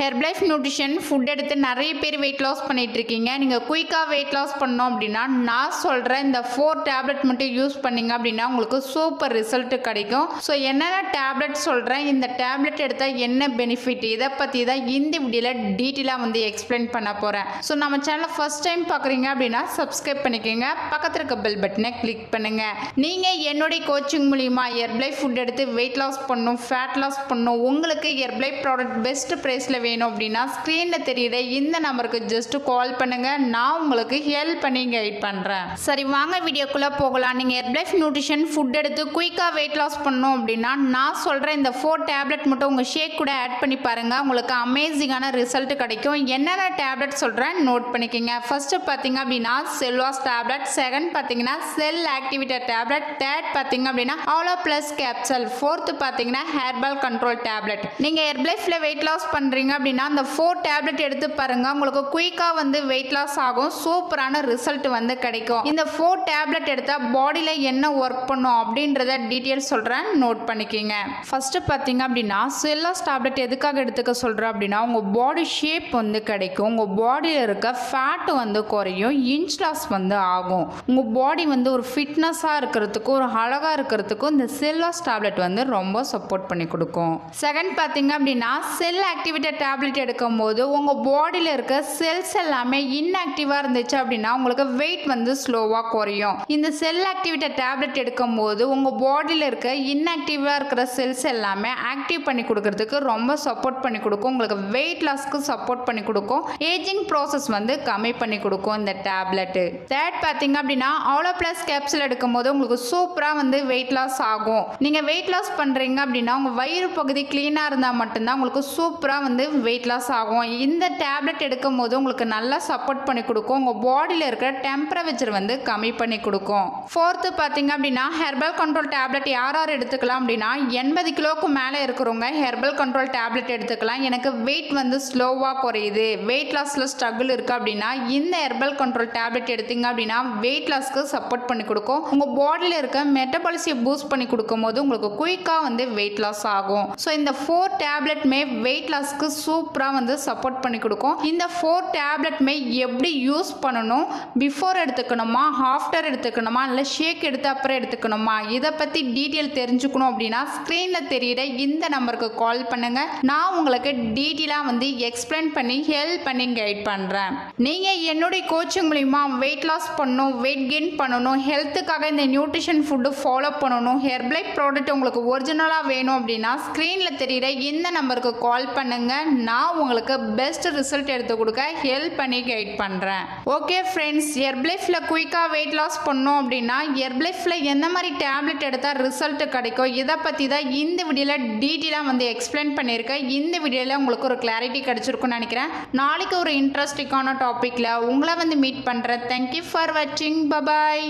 Herbalife nutrition food எடுத்து நிறைய பேர் வெயிட் லாஸ் பண்ணிட்டு இருக்கீங்க. நீங்கள் குயிக்காக வெயிட் லாஸ் பண்ணோம் அப்படின்னா நான் சொல்கிற இந்த 4 டேப்லெட் மட்டும் யூஸ் பண்ணீங்க அப்படின்னா உங்களுக்கு சூப்பர் ரிசல்ட் கிடைக்கும். ஸோ என்னென்ன டேப்லெட் சொல்கிறேன், இந்த டேப்லெட் எடுத்தால் என்ன பெனிஃபிட், இதை பற்றி தான் இந்த வீடியோவில் டீட்டெயிலாக வந்து எக்ஸ்பிளைன் பண்ண போகிறேன். ஸோ நம்ம சேனலை ஃபர்ஸ்ட் டைம் பார்க்குறீங்க அப்படின்னா சப்ஸ்கிரைப் பண்ணிக்கோங்க, பக்கத்தில் இருக்க பெல் பட்டனை கிளிக் பண்ணுங்கள். நீங்கள் என்னுடைய கோச்சிங் மூலிமா ஹெர்பலைஃப் ஃபுட் எடுத்து வெயிட் லாஸ் பண்ணணும், ஃபேட் லாஸ் பண்ணணும், உங்களுக்கு ஹெர்பலைஃப் ப்ராடக்ட் பெஸ்ட் ப்ரைஸில் வேணும் அப்படின்னா ஸ்க்ரீனில் தெரியுற இந்த நம்பருக்கு ஜஸ்ட் கால் பண்ணுங்க, நான் உங்களுக்கு ஹெல்ப் பண்ணி கைட் பண்ணுறேன். சரி வாங்க வீடியோக்குள்ளே போகலாம். நீங்கள் ஹெர்பலைஃப் நியூட்ரிஷன் ஃபுட் எடுத்து குயிக்காக வெயிட் லாஸ் பண்ணணும் அப்படின்னா நான் சொல்கிற இந்த 4 டேப்லெட் மட்டும் உங்கள் ஷேக் கூட ஆட் பண்ணி பாருங்கள், உங்களுக்கு அமேசிங்கான ரிசல்ட் கிடைக்கும். என்னென்ன டேப்லெட் சொல்கிறேன் நோட் பண்ணிக்கோங்க. ஃபர்ஸ்ட்டு பார்த்தீங்க அப்படின்னா செல்வாஸ் டேப்லெட், செகண்ட் பார்த்தீங்கன்னா செல் ஆக்டிவேட்டர் டேப்லெட், தேர்ட் பார்த்தீங்க அப்படின்னா ஆலோ ப்ளஸ் கேப்சல், ஃபோர்த்து பார்த்தீங்கன்னா ஹெர்பல் கண்ட்ரோல் டேப்லெட். நீங்கள் ஹெர்பலைஃப்ல வெயிட் லாஸ் பண்ணுறீங்க அப்படின்னா அந்த 4 டேப்லெட் எடுத்து பாருங்க, உங்களுக்கு குயிக்காக வந்து வெயிட் லாஸ் ஆகும், சூப்பரான ரிசல்ட் வந்து கிடைக்கும். இந்த 4 டேப்லெட் எடுத்தால் பாடியில் என்ன ஒர்க் பண்ணும் அப்படின்றத டீட்டெயில் சொல்கிறேன், நோட் பண்ணிக்கோங்க. ஃபர்ஸ்ட்டு பார்த்தீங்க அப்படின்னா செல்லாஸ் டேப்லெட் எதுக்காக எடுத்துக்க சொல்கிறேன் அப்படின்னா உங்கள் பாடி ஷேப் வந்து கிடைக்கும், உங்கள் பாடியில் இருக்க ஃபேட்டு வந்து குறையும், இன்ச் லாஸ் வந்து ஆகும், உங்கள் பாடி வந்து ஒரு ஃபிட்னஸாக இருக்கிறதுக்கும் ஒரு அழகாக இருக்கிறதுக்கும் இந்த செல்லாஸ் டேப்லெட் வந்து ரொம்ப சப்போர்ட் பண்ணி கொடுக்கும். செகண்ட் பார்த்தீங்க அப்படின்னா செல் ஆக்டிவேட்டர் டேப்லெட் எடுக்கும் போது உங்கள் பாடியில் இருக்க செல்ஸ் எல்லாமே இன்ஆக்டிவாக இருந்துச்சு அப்படின்னா உங்களுக்கு வெயிட் வந்து ஸ்லோவாக குறையும். இந்த செல் ஆக்டிவேட்டர் டேப்லெட் எடுக்கும் போது உங்கள் பாடியில் இருக்க இன்ஆக்டிவாக இருக்கிற செல்ஸ் எல்லாமே ஆக்டிவ் பண்ணி கொடுக்கறதுக்கு ரொம்ப சப்போர்ட் பண்ணி கொடுக்கும், உங்களுக்கு வெயிட் லாஸ்க்கு சப்போர்ட் பண்ணி கொடுக்கும், ஏஜிங் ப்ராசஸ் வந்து கம்மி பண்ணி கொடுக்கும் இந்த டேப்லெட். தேர்ட் பார்த்தீங்க அப்படின்னா ஆலோ ப்ளஸ் கேப்சல் எடுக்கும் போது உங்களுக்கு சூப்பராக வந்து வெயிட் லாஸ் ஆகும். நீங்கள் வெயிட் லாஸ் பண்ணுறீங்க அப்படின்னா உங்கள் வயிறு பகுதி க்ளீனாக இருந்தால் மட்டும்தான் உங்களுக்கு சூப்பராக வந்து வெயிட் லாஸ் ஆகும். இந்த டேப்லெட் எடுக்கும் போது உங்களுக்கு நல்லா சப்போர்ட் பண்ணி கொடுக்கும், உங்கள் பாடியில் இருக்கிற டெம்பரேச்சர் வந்து கம்மி பண்ணி கொடுக்கும். ஃபோர்த்து பார்த்தீங்க அப்படின்னா ஹெர்பல் கண்ட்ரோல் டேப்லெட் யார் யார் எடுத்துக்கலாம் அப்படின்னா 80 கிலோக்கு மேலே இருக்கிறவங்க ஹெர்பல் கண்ட்ரோல் டேப்லெட் எடுத்துக்கலாம். எனக்கு வெயிட் வந்து ஸ்லோவாக குறையுது, வெயிட் லாஸில் ஸ்ட்ரகிள் இருக்குது அப்படின்னா இந்த ஹெர்பல் கண்ட்ரோல் டேப்லெட் எடுத்தீங்க அப்படின்னா வெயிட் லாஸ்க்கு சப்போர்ட் பண்ணி கொடுக்கும், உங்கள் பாடியில் இருக்க மெட்டபாலிசியை பூஸ்ட் பண்ணி கொடுக்கும் போது உங்களுக்கு குயிக்காக வந்து வெயிட் லாஸ் ஆகும். ஸோ இந்த 4 டேப்லெட்மே வெயிட் லாஸ்க்கு சூப்பராக வந்து சப்போர்ட் பண்ணி கொடுக்கும். இந்த 4 டேப்லெட்மே எப்படி யூஸ் பண்ணணும், பிஃபோர் எடுத்துக்கணுமா ஆஃப்டர் எடுத்துக்கணுமா இல்லை ஷேக் எடுத்து அப்புறம் எடுத்துக்கணுமா, இதை பற்றி டீட்டெயில் தெரிஞ்சுக்கணும் அப்படின்னா ஸ்க்ரீனில் தெரியுற இந்த நம்பருக்கு கால் பண்ணுங்க, நான் உங்களுக்கு டீட்டெயிலாக வந்து எக்ஸ்பிளைன் பண்ணி ஹெல்ப் பண்ணி கைட் பண்ணுறேன். நீங்கள் என்னுடைய கோச்சிங் மூலிமா வெயிட் லாஸ் பண்ணணும், வெயிட் கெயின் பண்ணணும், ஹெல்த்துக்காக இந்த நியூட்ரிஷன் ஃபுட்டு ஃபாலோ பண்ணணும், ஹெர்பலைஃப் ப்ராடக்ட் உங்களுக்கு ஒரிஜினலாக வேணும் அப்படின்னா ஸ்க்ரீனில் தெரியுற இந்த நம்பருக்கு கால் பண்ணுங்க, நான் உங்களுக்கு பெஸ்ட் ரிசல்ட் எடுத்து கொடுக்க ஹெல்ப் பண்ணி கைட் பண்ணுறேன். ஓகே ஃப்ரெண்ட்ஸ், ஹெர்பலைஃப்ல குயிக்காக வெயிட் லாஸ் பண்ணோம் அப்படின்னா ஹெர்பலைஃப்ல எந்த மாதிரி டேப்லெட் எடுத்தால் ரிசல்ட் கிடைக்கும், இதை பற்றி தான் இந்த வீடியோவில் டீட்டெயிலாக வந்து எக்ஸ்பிளைன் பண்ணியிருக்கேன். இந்த வீடியோவில் உங்களுக்கு ஒரு கிளாரிட்டி கிடைச்சிருக்குன்னு நினைக்கிறேன். நாளைக்கு ஒரு இன்ட்ரெஸ்டிங்கான டாப்பிக்கில் உங்களை வந்து மீட் பண்ணுறேன். தேங்க்யூ ஃபார் வாட்சிங், பபாய்.